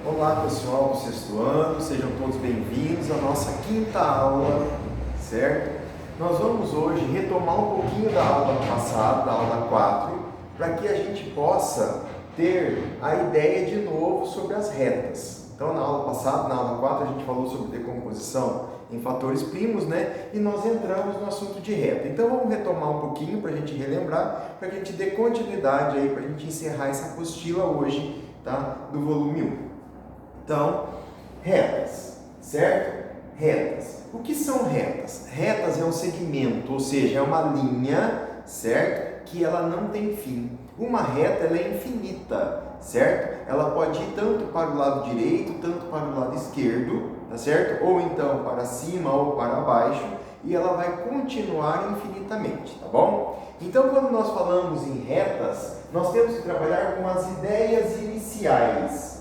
Olá pessoal do sexto ano, sejam todos bem-vindos à nossa quinta aula, certo? Nós vamos hoje retomar um pouquinho da aula passada, da aula 4, para que a gente possa ter a ideia de novo sobre as retas. Então na aula passada, na aula 4, a gente falou sobre decomposição em fatores primos, né? E nós entramos no assunto de reta. Então vamos retomar um pouquinho para a gente relembrar, para que a gente dê continuidade aí, para a gente encerrar essa apostila hoje, tá? Do volume 1. Então, retas, certo? Retas. O que são retas? Retas é um segmento, ou seja, é uma linha, certo? Que ela não tem fim. Uma reta, ela é infinita, certo? Ela pode ir tanto para o lado direito, tanto para o lado esquerdo, tá certo? Ou então para cima ou para baixo, e ela vai continuar infinitamente, tá bom? Então, quando nós falamos em retas, nós temos que trabalhar com as ideias iniciais.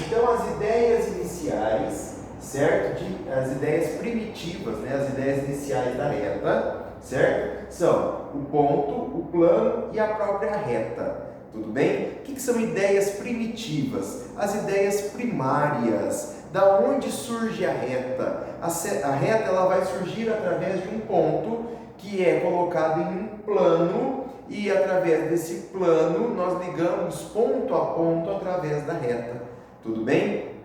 Então, as ideias iniciais, certo? As ideias primitivas, né? As ideias iniciais da reta, certo? São o ponto, o plano e a própria reta, tudo bem? O que são ideias primitivas? As ideias primárias. Da onde surge a reta? A reta ela vai surgir através de um ponto que é colocado em um plano e através desse plano nós ligamos ponto a ponto através da reta. Tudo bem?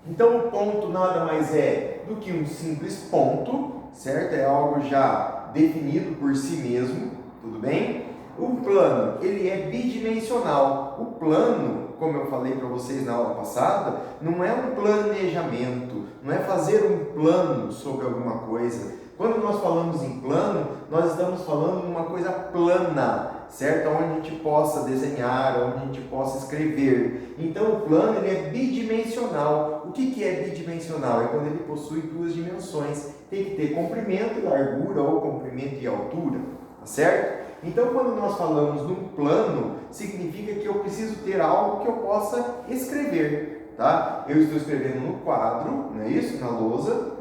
Então o ponto nada mais é do que um simples ponto, certo? É algo já definido por si mesmo, tudo bem? O plano, ele é bidimensional. O plano, como eu falei para vocês na aula passada, não é um planejamento, não é fazer um plano sobre alguma coisa. Quando nós falamos em plano, nós estamos falando de uma coisa plana, certo? Onde a gente possa desenhar, onde a gente possa escrever. Então o plano ele é bidimensional. O que é bidimensional? É quando ele possui duas dimensões. Tem que ter comprimento e largura ou comprimento e altura, tá certo? Então quando nós falamos num plano, significa que eu preciso ter algo que eu possa escrever, tá? Eu estou escrevendo no quadro, não é isso? Na lousa.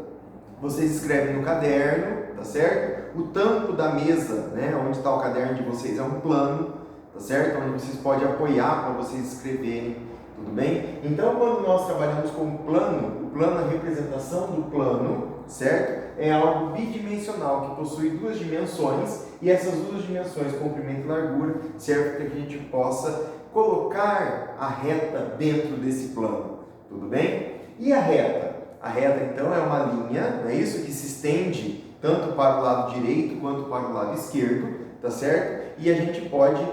Vocês escrevem no caderno, tá certo? O tampo da mesa, né, onde está o caderno de vocês é um plano, tá certo? Onde vocês podem apoiar para vocês escreverem, tudo bem? Então, quando nós trabalhamos com o plano, a representação do plano, certo? É algo bidimensional, que possui duas dimensões, e essas duas dimensões, comprimento e largura, servem para que a gente possa colocar a reta dentro desse plano, tudo bem? E a reta? A reta, então, é uma linha, não é isso? Que se estende tanto para o lado direito quanto para o lado esquerdo, tá certo? E a gente pode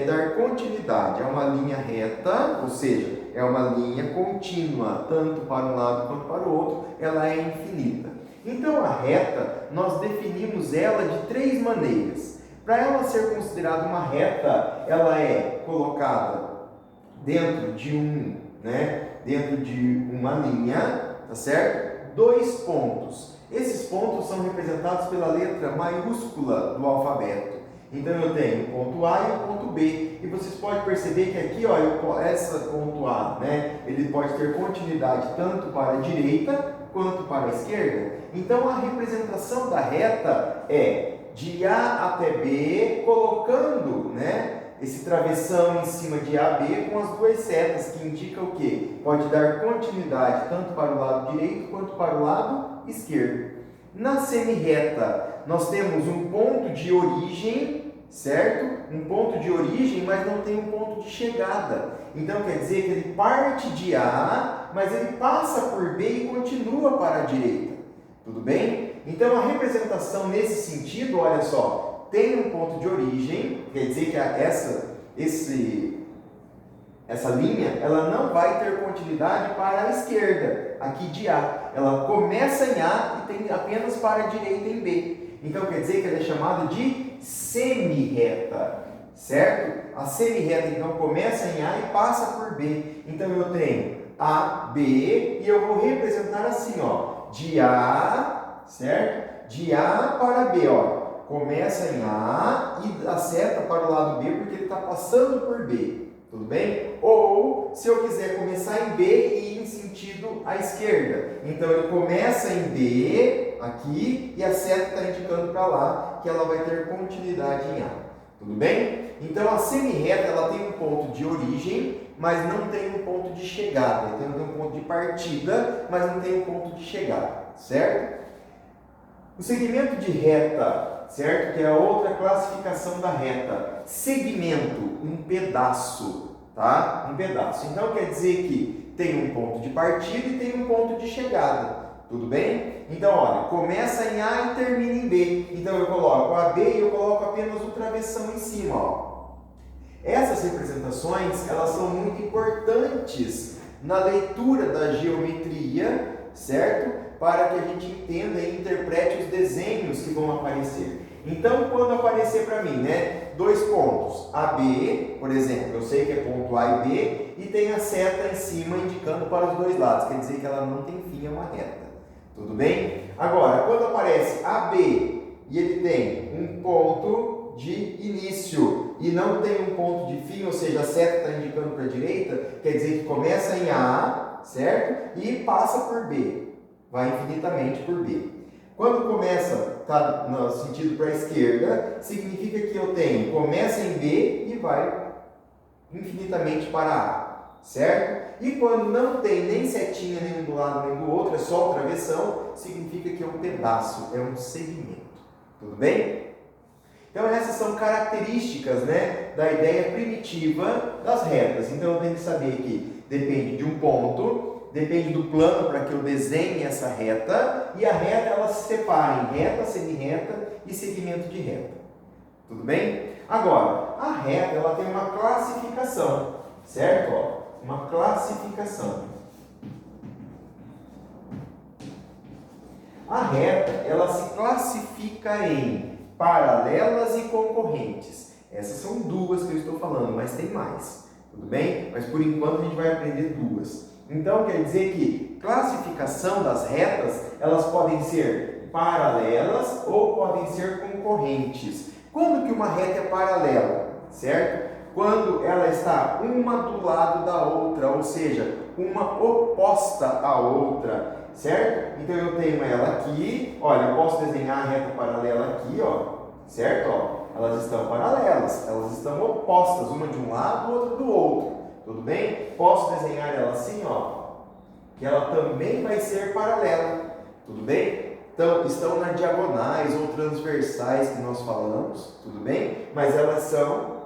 dar continuidade. É uma linha reta, ou seja, é uma linha contínua, tanto para um lado quanto para o outro, ela é infinita. Então, a reta, nós definimos ela de três maneiras. Para ela ser considerada uma reta, ela é colocada dentro de uma linha, tá certo? Dois pontos. Esses pontos são representados pela letra maiúscula do alfabeto. Então eu tenho o ponto A e o ponto B. E vocês podem perceber que aqui, ó, essa ponto A, né, ele pode ter continuidade tanto para a direita quanto para a esquerda. Então a representação da reta é de A até B, colocando, né, esse travessão em cima de AB com as duas setas, que indicam o quê? Pode dar continuidade tanto para o lado direito quanto para o lado esquerdo. Na semirreta, nós temos um ponto de origem, certo? Um ponto de origem, mas não tem um ponto de chegada. Então quer dizer que ele parte de A, mas ele passa por B e continua para a direita. Tudo bem? Então a representação nesse sentido, olha só, tem um ponto de origem, quer dizer que essa linha ela não vai ter continuidade para a esquerda, aqui de A. Ela começa em A e tem apenas para a direita em B. Então quer dizer que ela é chamada de semirreta, certo? A semirreta então começa em A e passa por B. Então eu tenho A, B e eu vou representar assim, ó, de A, certo? De A para B, ó. Começa em A e a seta para o lado B porque ele está passando por B, tudo bem? Ou, se eu quiser começar em B e ir em sentido à esquerda, então ele começa em B, aqui, e a seta está indicando para lá que ela vai ter continuidade em A, Tudo bem? Então a semirreta ela tem um ponto de origem, mas não tem um ponto de chegada. Então tem um ponto de partida, mas não tem um ponto de chegada, certo? O segmento de reta, certo? Que é a outra classificação da reta. Segmento, um pedaço, tá? Um pedaço. Então quer dizer que tem um ponto de partida e tem um ponto de chegada. Tudo bem? Então, olha, começa em A e termina em B. Então eu coloco a B e eu coloco apenas o travessão em cima, ó. Essas representações, elas são muito importantes na leitura da geometria, certo? Para que a gente entenda e interprete os desenhos que vão aparecer. Então, quando aparecer para mim, né, dois pontos, AB, por exemplo, eu sei que é ponto A e B, e tem a seta em cima indicando para os dois lados, quer dizer que ela não tem fim, é uma reta. Tudo bem? Agora, quando aparece AB e ele tem um ponto de início e não tem um ponto de fim, ou seja, a seta está indicando para a direita, quer dizer que começa em A, certo? E passa por B, vai infinitamente por B. Quando começa, está no sentido para a esquerda, significa que eu tenho, começa em B e vai infinitamente para A. Certo? E quando não tem nem setinha nem do lado nem do outro, é só o travessão, significa que é um pedaço, é um segmento. Tudo bem? Então essas são características, né, da ideia primitiva das retas. Então eu tenho que saber que depende de um ponto, depende do plano para que eu desenhe essa reta, e a reta ela se separa em reta, semirreta e segmento de reta. Tudo bem? Agora, a reta ela tem uma classificação, certo? Ó, uma classificação. A reta, ela se classifica em paralelas e concorrentes. Essas são duas que eu estou falando, mas tem mais. Tudo bem? Mas por enquanto a gente vai aprender duas. Então quer dizer que classificação das retas, elas podem ser paralelas ou podem ser concorrentes. Quando que uma reta é paralela? Certo? Quando ela está uma do lado da outra, ou seja, uma oposta à outra, certo? Então eu tenho ela aqui, olha, eu posso desenhar a reta paralela aqui, ó, certo? Ó, elas estão paralelas, elas estão opostas, uma de um lado, outra do outro, tudo bem? Posso desenhar ela assim, ó, que ela também vai ser paralela, tudo bem? Então, estão nas diagonais ou transversais que nós falamos, tudo bem? Mas elas são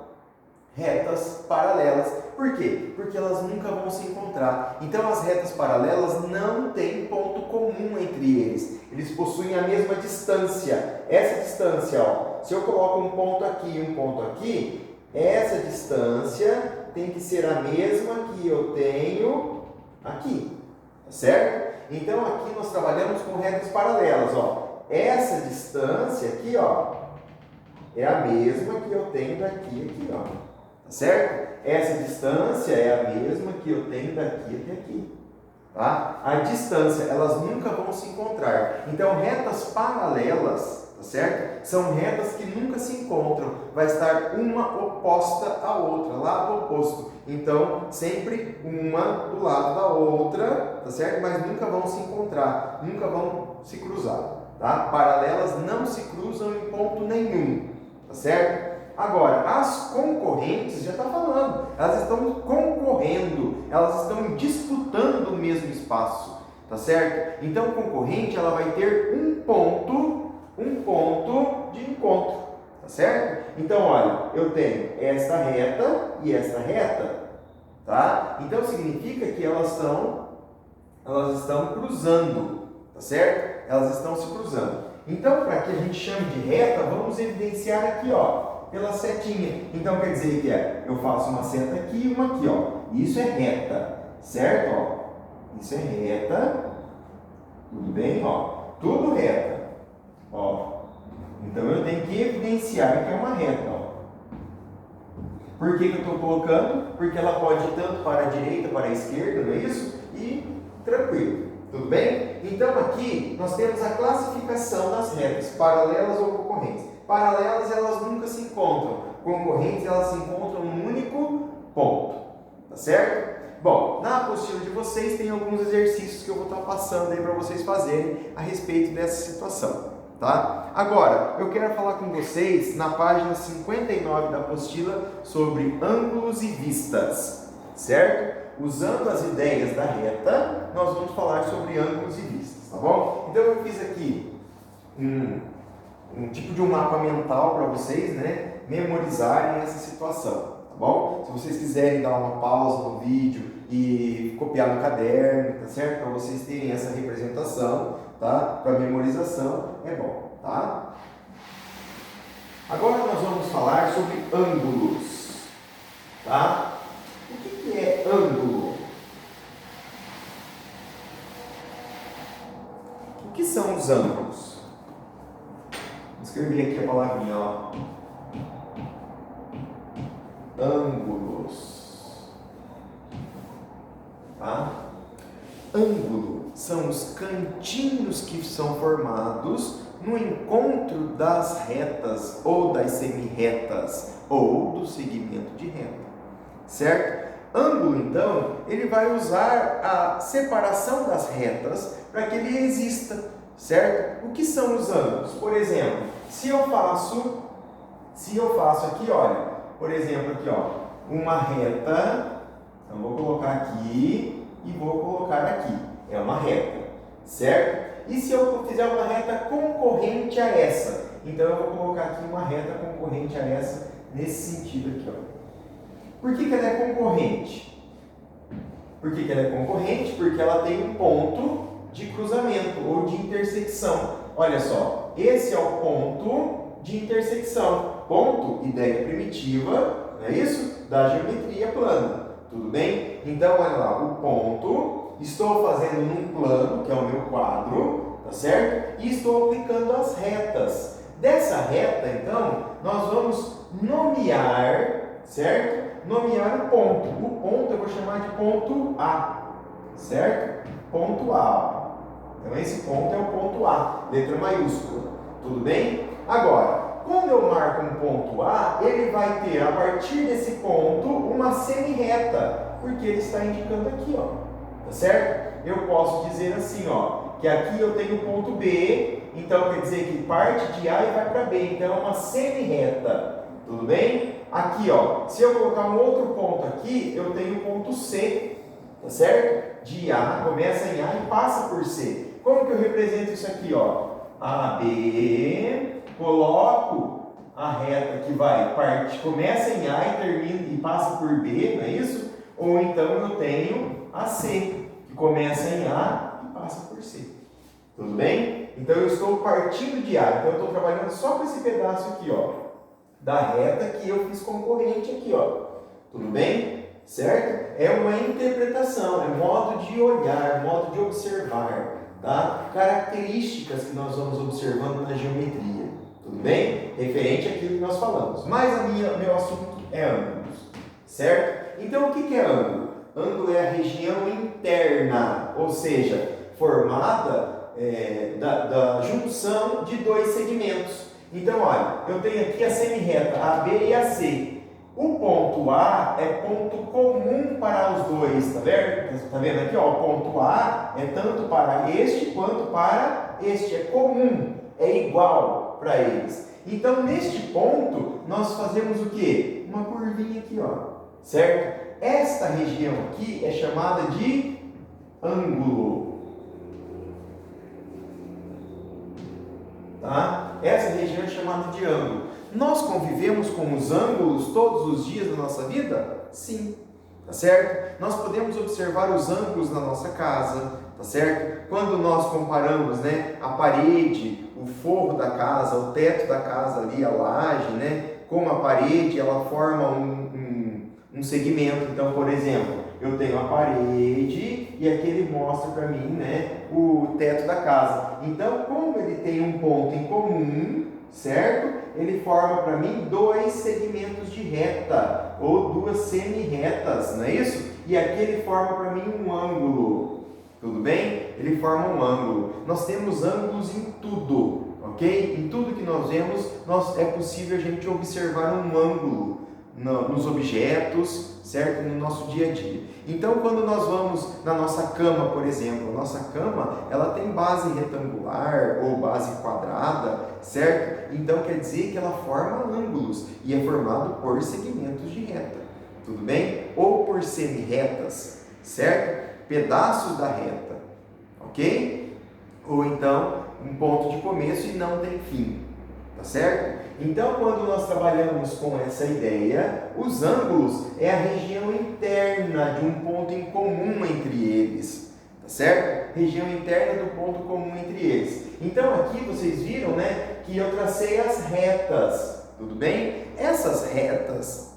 retas paralelas. Por quê? Porque elas nunca vão se encontrar. Então as retas paralelas não têm ponto comum entre eles. Eles possuem a mesma distância. Essa distância, ó, se eu coloco um ponto aqui e um ponto aqui, essa distância tem que ser a mesma que eu tenho aqui. Tá certo? Então aqui nós trabalhamos com retas paralelas, ó. Essa distância aqui, ó, é a mesma que eu tenho daqui aqui, ó. Tá certo? Essa distância é a mesma que eu tenho daqui até aqui. Tá? A distância, elas nunca vão se encontrar. Então, retas paralelas, tá certo? São retas que nunca se encontram. Vai estar uma oposta à outra, lado oposto. Então, sempre uma do lado da outra, tá certo? Mas nunca vão se encontrar, nunca vão se cruzar. Tá? Paralelas não se cruzam em ponto nenhum, tá certo? Agora, as concorrentes, já está falando, elas estão concorrendo, elas estão disputando o mesmo espaço, tá certo? Então, concorrente, ela vai ter um ponto de encontro, tá certo? Então, olha, eu tenho esta reta e esta reta, tá? Então, significa que elas estão cruzando, tá certo? Elas estão se cruzando. Então, para que a gente chame de reta, vamos evidenciar aqui, ó, pela setinha. Então quer dizer que eu faço uma seta aqui e uma aqui, ó. Isso é reta, certo? Ó, isso é reta. Tudo bem? Ó, tudo reta. Ó, então eu tenho que evidenciar que é uma reta, ó. Por que eu estou colocando? Porque ela pode ir tanto para a direita, para a esquerda, não é isso? E tranquilo. Tudo bem? Então aqui nós temos a classificação das retas, paralelas ou concorrentes. Paralelas, elas nunca se encontram. Concorrentes, elas se encontram num único ponto. Tá certo? Bom, na apostila de vocês tem alguns exercícios que eu vou estar passando aí para vocês fazerem a respeito dessa situação. tá? Agora, eu quero falar com vocês na página 59 da apostila sobre ângulos e vistas, certo? Usando as ideias da reta, nós vamos falar sobre ângulos e vistas, tá bom? Então eu fiz aqui um tipo de um mapa mental para vocês, né, memorizarem essa situação, tá bom? Se vocês quiserem dar uma pausa no vídeo e copiar no caderno, tá certo? Para vocês terem essa representação, tá? Para memorização é bom, tá? Agora nós vamos falar sobre ângulos, tá? O que é ângulo? O que são os ângulos? Vou escrever aqui a palavrinha, ó. Ângulos. Tá? Ângulo são os cantinhos que são formados no encontro das retas ou das semi-retas ou do segmento de reta, certo? Ângulo, então, ele vai usar a separação das retas para que ele exista, certo? O que são os ângulos? Por exemplo, se eu faço aqui, olha, por exemplo, aqui, ó, uma reta, então vou colocar aqui e vou colocar aqui, é uma reta, certo? E se eu fizer uma reta concorrente a essa, então eu vou colocar aqui uma reta concorrente a essa, nesse sentido aqui, ó. Por que ela é concorrente? Por que ela é concorrente? Porque ela tem um ponto de cruzamento ou de intersecção. Olha só, esse é o ponto de intersecção. Ponto, ideia primitiva, não é isso? Da geometria plana. Tudo bem? Então, olha lá, o ponto, estou fazendo num plano, que é o meu quadro, tá certo? E estou aplicando as retas. Dessa reta, então, nós vamos nomear, certo? Nomear o ponto. O ponto eu vou chamar de ponto A, certo? Ponto A. Então esse ponto é o ponto A, letra maiúscula. Tudo bem? Agora, quando eu marco um ponto A, ele vai ter a partir desse ponto uma semi-reta, porque ele está indicando aqui, ó. Tá certo? Eu posso dizer assim, ó, que aqui eu tenho o ponto B, então quer dizer que parte de A e vai para B, então é uma semi-reta. Tudo bem? Aqui, ó, se eu colocar um outro ponto aqui, eu tenho o ponto C, tá certo? De A, começa em A e passa por C. Como que eu represento isso aqui, ó? AB, coloco a reta que vai, começa em A e termina e passa por B, não é isso? Ou então eu tenho a C, que começa em A e passa por C. Tudo bem? Então eu estou partindo de A, então eu estou trabalhando só com esse pedaço aqui, ó, da reta que eu fiz concorrente aqui, ó. Tudo bem? Certo? É uma interpretação, é modo de olhar, modo de observar, tá? Características que nós vamos observando na geometria. Tudo bem? Referente àquilo que nós falamos. Mas meu assunto é ângulos, certo? Então o que é ângulo? Ângulo é a região interna, ou seja, formada da junção de dois segmentos. Então, olha, eu tenho aqui a semi-reta AB e AC. O ponto A é ponto comum para os dois, tá vendo? Tá vendo aqui, ó, o ponto A é tanto para este quanto para este, é comum, é igual para eles. Então, neste ponto, nós fazemos o quê? Uma curvinha aqui, ó, certo? Esta região aqui é chamada de ângulo. Tá? Essa região é chamada de ângulo. Nós convivemos com os ângulos todos os dias da nossa vida? Sim, tá certo? Nós podemos observar os ângulos na nossa casa, tá certo? Quando nós comparamos, né, a parede, o forro da casa, o teto da casa ali, a laje, né, com a parede, ela forma um segmento. Então, por exemplo, eu tenho a parede e aqui ele mostra para mim, né, o teto da casa. Então, como ele tem um ponto em comum, certo? Ele forma para mim dois segmentos de reta ou duas semi-retas, não é isso? E aqui ele forma para mim um ângulo. Tudo bem? Ele forma um ângulo. Nós temos ângulos em tudo, ok? Em tudo que nós vemos, é possível a gente observar um ângulo nos objetos, certo? No nosso dia a dia. Então, quando nós vamos na nossa cama, por exemplo, a nossa cama, ela tem base retangular ou base quadrada, certo? Então, quer dizer que ela forma ângulos e é formado por segmentos de reta, tudo bem? Ou por semi-retas, certo? Pedaços da reta, ok? Ou então, um ponto de começo e não tem fim, tá certo? Então, quando nós trabalhamos com essa ideia, os ângulos é a região interna de um ponto em comum entre eles, tá certo? Região interna do ponto comum entre eles. Então, aqui vocês viram, né, que eu tracei as retas, tudo bem? Essas retas,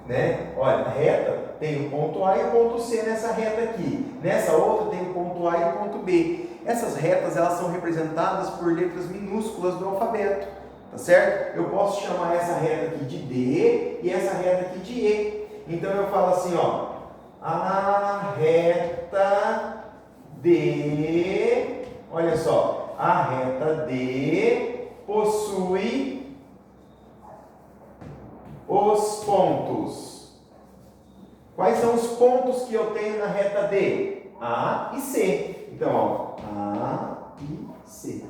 né, olha, a reta tem o ponto A e o ponto C nessa reta aqui. Nessa outra tem o ponto A e o ponto B. Essas retas, elas são representadas por letras minúsculas do alfabeto. Tá certo? Eu posso chamar essa reta aqui de D e essa reta aqui de E. Então eu falo assim, ó, a reta D, olha só, a reta D possui os pontos. Quais são os pontos que eu tenho na reta D? A e C. Então, ó, A e C.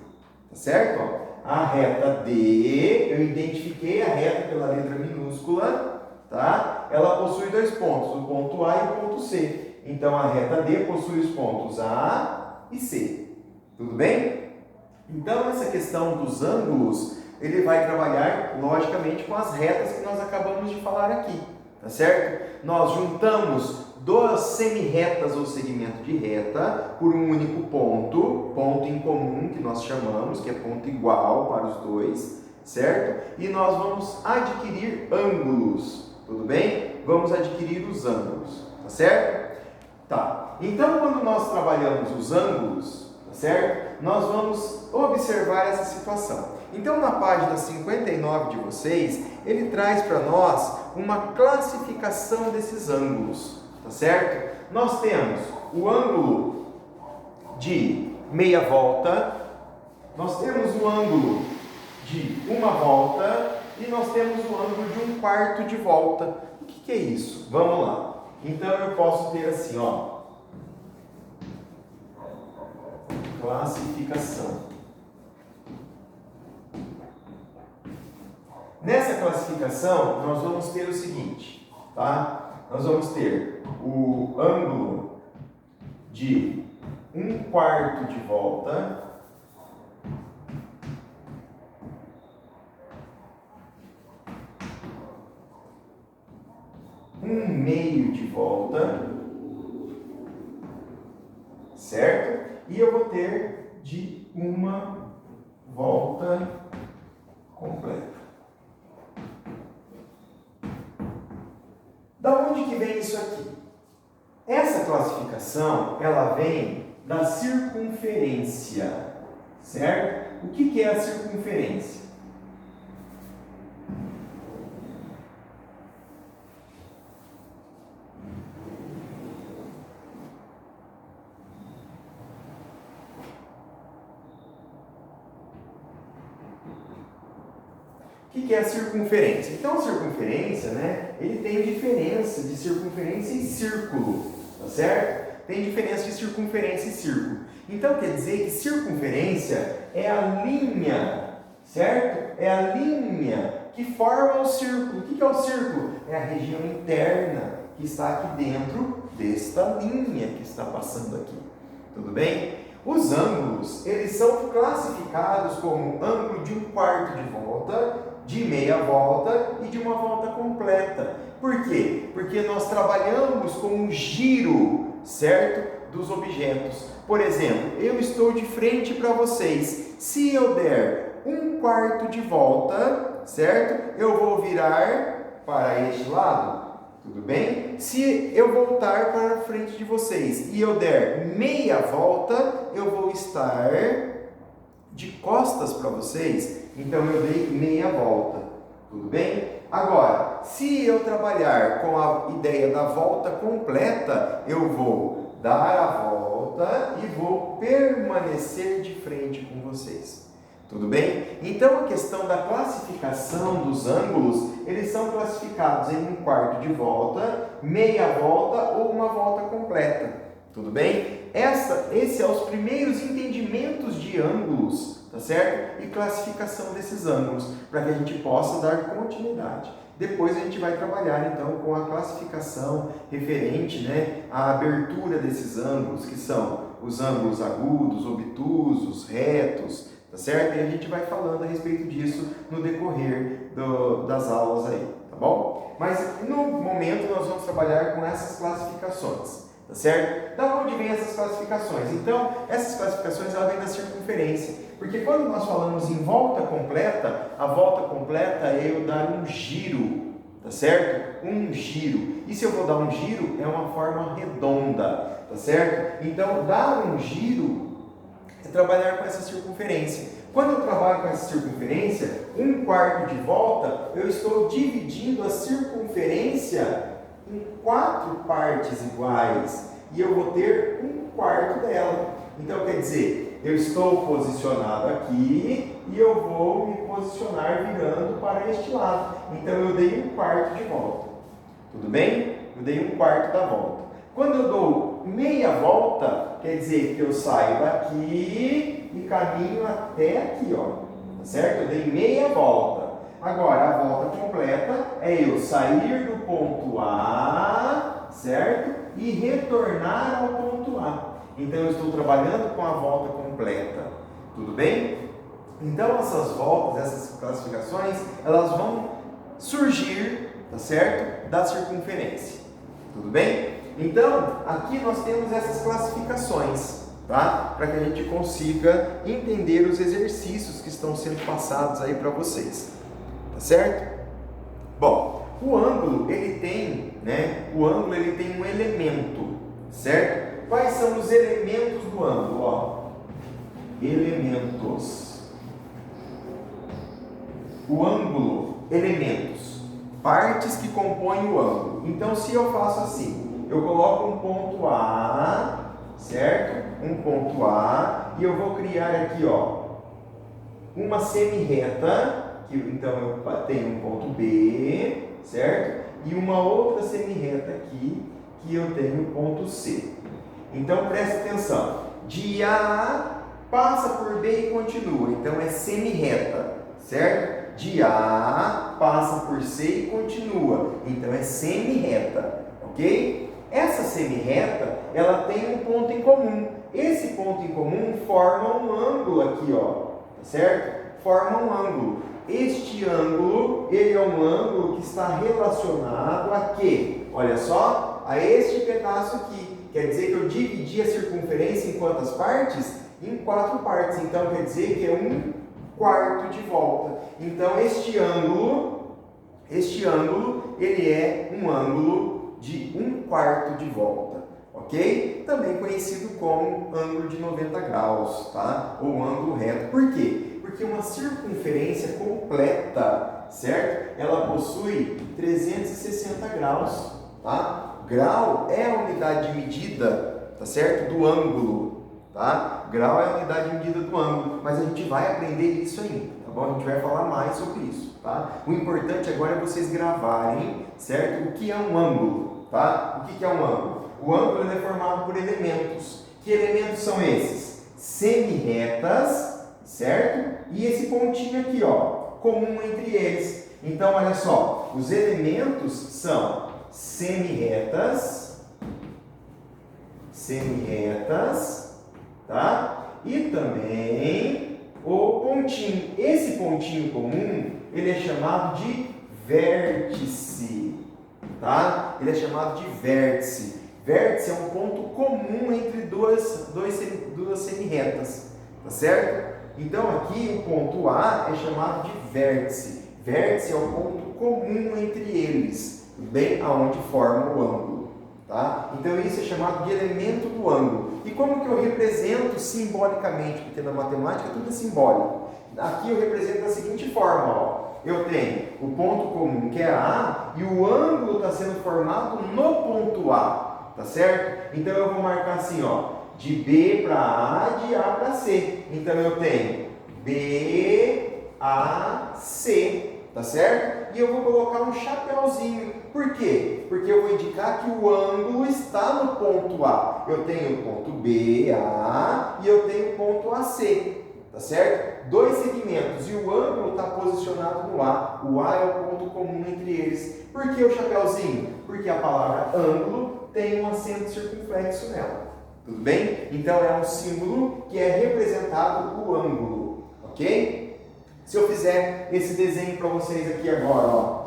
Tá certo? Ó. A reta D, eu identifiquei a reta pela letra minúscula, tá? Ela possui dois pontos, o ponto A e o ponto C. Então, a reta D possui os pontos A e C. Tudo bem? Então, essa questão dos ângulos, ele vai trabalhar, logicamente, com as retas que nós acabamos de falar aqui, tá certo? Nós juntamos duas semi-retas ou segmento de reta por um único ponto, ponto em comum que nós chamamos, que é ponto igual para os dois, certo? E nós vamos adquirir ângulos, tudo bem? Vamos adquirir os ângulos, tá certo? Tá, então quando nós trabalhamos os ângulos, tá certo? Nós vamos observar essa situação. Então na página 59 de vocês, ele traz para nós uma classificação desses ângulos. Tá certo? Nós temos o ângulo de meia volta, nós temos o ângulo de uma volta e nós temos o ângulo de um quarto de volta. O que é isso? Vamos lá. Então eu posso ter assim, ó, classificação. Nessa classificação nós vamos ter o seguinte, tá? Nós vamos ter o ângulo de um quarto de volta, um meio de volta, certo? E eu vou ter de uma volta completa. Da onde que vem isso aqui? Essa classificação, ela vem da circunferência, certo? O que é a circunferência? O que é a circunferência? Então, a circunferência, né, ele tem diferença de circunferência e círculo, tá certo? Tem diferença de circunferência e círculo. Então, quer dizer que circunferência é a linha, certo? É a linha que forma o círculo. O que é o círculo? É a região interna que está aqui dentro desta linha que está passando aqui. Tudo bem? Os ângulos, eles são classificados como ângulo de um quarto de volta, de meia volta e de uma volta completa. Por quê? Porque nós trabalhamos com um giro, certo? Dos objetos. Por exemplo, eu estou de frente para vocês. Se eu der um quarto de volta, certo? Eu vou virar para este lado. Tudo bem? Se eu voltar para frente de vocês e eu der meia volta, eu vou estar de costas para vocês. Então eu dei meia volta. Tudo bem? Agora, se eu trabalhar com a ideia da volta completa, eu vou dar a volta e vou permanecer de frente com vocês. Tudo bem? Então a questão da classificação dos ângulos, eles são classificados em um quarto de volta, meia volta ou uma volta completa. Tudo bem? Esses são os primeiros entendimentos de ângulos, tá certo? E classificação desses ângulos, para que a gente possa dar continuidade. Depois a gente vai trabalhar então com a classificação referente, né, à abertura desses ângulos, que são os ângulos agudos, obtusos, retos, tá certo? E a gente vai falando a respeito disso no decorrer das aulas aí, tá bom? Mas no momento nós vamos trabalhar com essas classificações, tá certo? Da onde vem essas classificações? Então, essas classificações elas vêm da circunferência, porque quando nós falamos em volta completa, a volta completa é eu dar um giro, tá certo? Um giro. E se eu vou dar um giro, é uma forma redonda, tá certo? Então, dar um giro é trabalhar com essa circunferência. Quando eu trabalho com essa circunferência, um quarto de volta, eu estou dividindo a circunferência em 4 partes iguais e eu vou ter um quarto dela. Então, quer dizer, eu estou posicionado aqui e eu vou me posicionar virando para este lado. Então, eu dei um quarto de volta. Tudo bem? Eu dei um quarto da volta. Quando eu dou meia volta, quer dizer que eu saio daqui e caminho até aqui, ó. Tá certo? Eu dei meia volta. Agora, a volta completa é eu sair do ponto A, certo? E retornar ao ponto A. Então, eu estou trabalhando com a volta completa. Tudo bem? Então, essas voltas, essas classificações, elas vão surgir, tá certo? Da circunferência. Tudo bem? Então, aqui nós temos essas classificações, tá? Para que a gente consiga entender os exercícios que estão sendo passados aí para vocês. Tá certo? Bom, o ângulo, ele tem, né? O ângulo, ele tem um elemento, certo? Quais são os elementos do ângulo? Ó, elementos. O ângulo, elementos, partes que compõem o ângulo. Então, se eu faço assim, eu coloco um ponto A, certo? Um ponto A, e eu vou criar aqui, ó, uma semirreta, que então eu tenho um ponto B, certo? E uma outra semirreta aqui, que eu tenho o ponto C. Então, preste atenção. De A passa por B e continua. Então, é semirreta, certo? De A passa por C e continua. Então, é semirreta, ok? Essa semirreta, ela tem um ponto em comum. Esse ponto em comum forma um ângulo aqui, ó, tá certo? Forma um ângulo. Este ângulo, ele é um ângulo que está relacionado a quê? Olha só, a este pedaço aqui. Quer dizer que eu dividi a circunferência em quantas partes? Em 4 partes. Então, quer dizer que é um quarto de volta. Então, este ângulo, ele é um ângulo de um quarto de volta, ok? Também conhecido como ângulo de 90 graus, tá? Ou ângulo reto. Por quê? Porque uma circunferência completa, certo? Ela possui 360 graus, tá? Grau é a unidade de medida, tá certo? Do ângulo, tá? Grau é a unidade de medida do ângulo, mas a gente vai aprender isso ainda, tá bom? A gente vai falar mais sobre isso, tá? O importante agora é vocês gravarem, certo? O que é um ângulo, tá? O que é um ângulo? O ângulo é formado por elementos. Que elementos são esses? Semirretas, certo? E esse pontinho aqui, ó, comum entre eles. Então, olha só, os elementos são semirretas, tá? E também o pontinho. Esse pontinho comum, ele é chamado de vértice, tá? Ele é chamado de vértice. Vértice é um ponto comum entre duas semirretas, tá certo? Então aqui o ponto A é chamado de vértice. Vértice é o ponto comum entre eles, bem aonde forma o ângulo, tá? Então isso é chamado de elemento do ângulo. E como que eu represento simbolicamente? Porque na matemática tudo é simbólico. Aqui eu represento da seguinte forma, ó. Eu tenho o ponto comum que é A e o ângulo está sendo formado no ponto A, tá certo? Então eu vou marcar assim, ó, de B para A, de A para C. Então eu tenho BAC, tá certo? E eu vou colocar um chapéuzinho. Por quê? Porque eu vou indicar que o ângulo está no ponto A. Eu tenho o ponto BA e eu tenho o ponto AC, tá certo? Dois segmentos e o ângulo está posicionado no A. O A é o ponto comum entre eles. Por que o chapéuzinho? Porque a palavra ângulo tem um acento circunflexo nela. Tudo bem? Então é um símbolo que é representado o ângulo, ok? Se eu fizer esse desenho para vocês aqui agora, ó.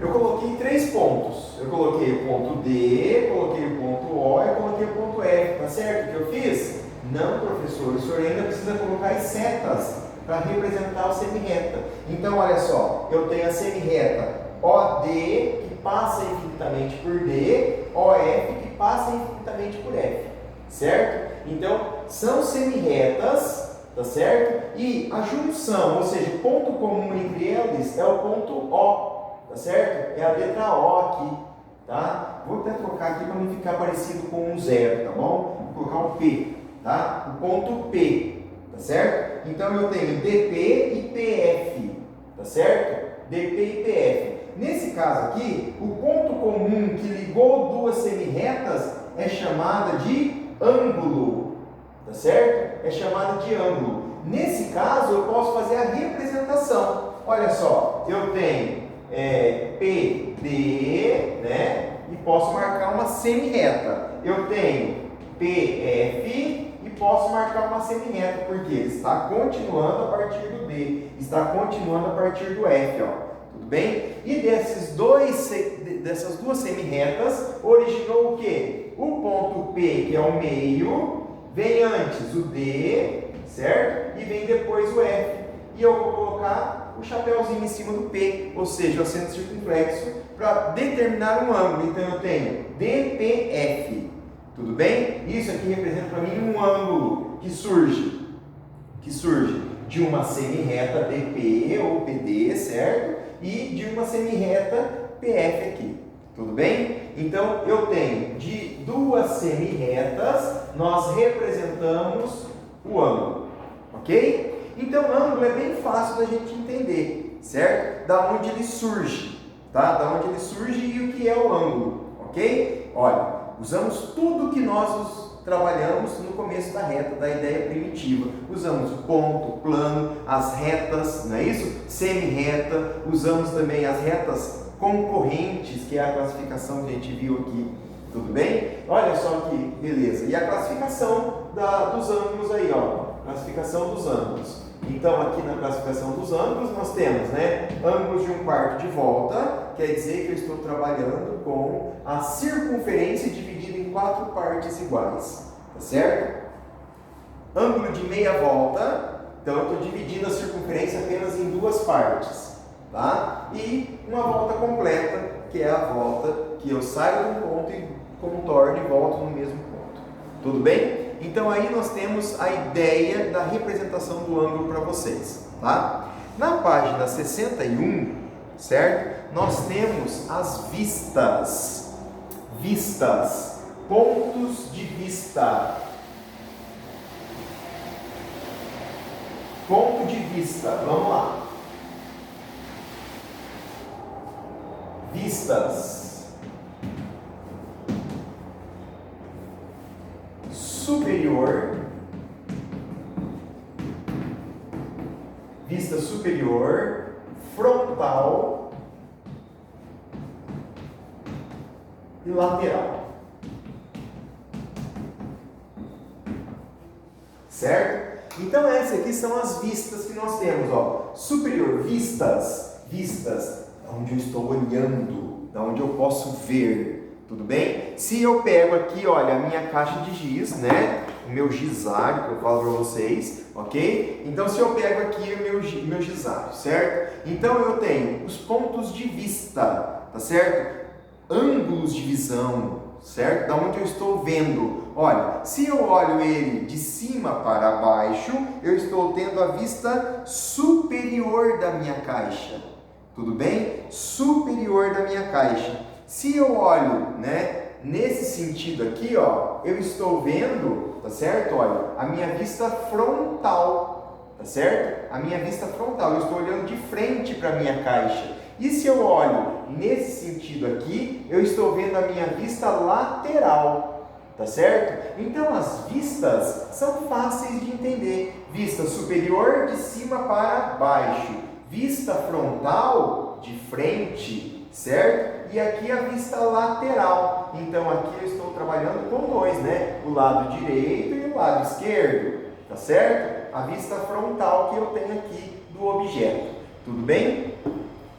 Eu coloquei 3 pontos. Eu coloquei o ponto D, coloquei o ponto O e coloquei o ponto F, tá certo? O que eu fiz? Não, professor, o senhor ainda precisa colocar as setas para representar o semirreta. Então, olha só, eu tenho a semirreta OD, que passa infinitamente por D, OF, que passa infinitamente por F, certo? Então, são semirretas, tá certo? E a junção, ou seja, o ponto comum entre eles é o ponto O, tá certo? É a letra O aqui, tá? Vou até trocar aqui para não ficar parecido com um zero, tá bom? Vou colocar um P, tá? O ponto P, tá certo? Então eu tenho DP e PF, tá certo? DP e PF. Nesse caso aqui, o ponto comum que ligou duas semirretas é chamada de ângulo, tá certo? É chamada de ângulo. Nesse caso, eu posso fazer a representação. Olha só, eu tenho PD, né? E posso marcar uma semirreta. Eu tenho PF e posso marcar uma semirreta, porque ele está continuando a partir do D, está continuando a partir do F, ó. Tudo bem? E dessas duas semirretas, originou o quê? O ponto P, que é o meio, vem antes o D, certo? E vem depois o F. E eu vou colocar o chapéuzinho em cima do P, ou seja, o acento circunflexo, para determinar um ângulo. Então eu tenho DPF. Tudo bem? Isso aqui representa para mim um ângulo que surge de uma semirreta DP ou PD, certo? E de uma semirreta PF aqui. Tudo bem? Então, eu tenho de duas semirretas, nós representamos o ângulo. Ok? Então, o ângulo é bem fácil da gente entender, certo? Da onde ele surge, tá? Da onde ele surge e o que é o ângulo. Ok? Olha, usamos tudo que nós trabalhamos no começo da reta, da ideia primitiva. Usamos ponto, plano, as retas, não é isso? Semirreta, usamos também as retas concorrentes, que é a classificação que a gente viu aqui. Tudo bem? Olha só que beleza. E a classificação dos ângulos aí, ó. Classificação dos ângulos. Então, aqui na classificação dos ângulos, nós temos, né, ângulos de 1/4 de volta, quer dizer que eu estou trabalhando com a circunferência dividida em 4 partes iguais, tá certo? Ângulo de meia volta, então eu estou dividindo a circunferência apenas em 2 partes, tá? E uma volta completa, que é a volta que eu saio de um ponto e contorno e volto no mesmo ponto. Tudo bem? Então aí nós temos a ideia da representação do ângulo para vocês, tá? Na página 61, certo? Nós temos as vistas. Vistas, pontos de vista. Ponto de vista, vamos lá. Vistas. Superior, vista superior, frontal e lateral, certo? Então essas aqui são as vistas que nós temos, ó. Superior, vistas, onde eu estou olhando, da onde eu posso ver. Tudo bem? Se eu pego aqui, olha, a minha caixa de giz, né? O meu gizário, que eu falo para vocês, ok? Então, se eu pego aqui o meu gizário, certo? Então, eu tenho os pontos de vista, tá certo? Ângulos de visão, certo? Da onde eu estou vendo. Olha, se eu olho ele de cima para baixo, eu estou tendo a vista superior da minha caixa. tudo bem? Superior da minha caixa. Se eu olho, né, nesse sentido aqui, ó, eu estou vendo, tá certo? Olha, a minha vista frontal, tá certo? A minha vista frontal, eu estou olhando de frente para a minha caixa. E se eu olho nesse sentido aqui, eu estou vendo a minha vista lateral, tá certo? Então as vistas são fáceis de entender. Vista superior de cima para baixo, vista frontal de frente, certo? E aqui a vista lateral. Então aqui eu estou trabalhando com dois, né? O lado direito e o lado esquerdo, tá certo? A vista frontal que eu tenho aqui do objeto, tudo bem?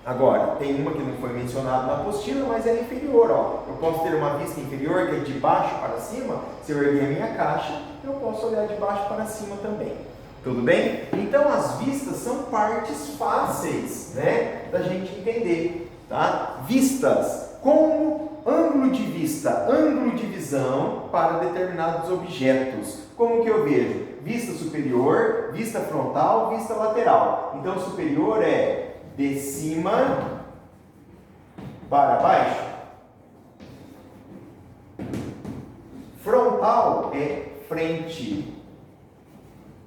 Agora, tem uma que não foi mencionada na apostila, mas é inferior, ó. Eu posso ter uma vista inferior que é de baixo para cima. Se eu erguer a minha caixa, eu posso olhar de baixo para cima também. Tudo bem? Então, as vistas são partes fáceis, né, da gente entender, tá? Vistas como ângulo de vista, ângulo de visão para determinados objetos. Como que eu vejo? Vista superior, vista frontal, vista lateral. Então, superior é de cima para baixo. Frontal é frente,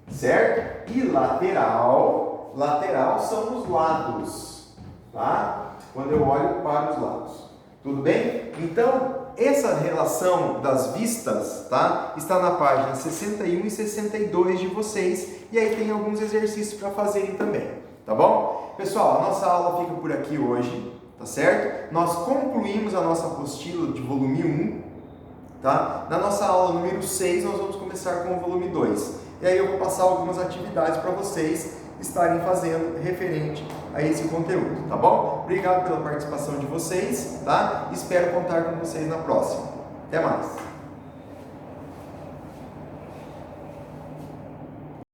certo? E lateral, lateral são os lados, tá? Quando eu olho para os lados, tudo bem? Então, essa relação das vistas, tá? Está na página 61 e 62 de vocês, e aí tem alguns exercícios para fazerem também, tá bom? Pessoal, a nossa aula fica por aqui hoje, tá certo? Nós concluímos a nossa apostila de volume 1, tá? Na nossa aula número 6, nós vamos começar com o volume 2. E aí eu vou passar algumas atividades para vocês estarem fazendo referente a esse conteúdo, tá bom? Obrigado pela participação de vocês, tá? Espero contar com vocês na próxima. Até mais!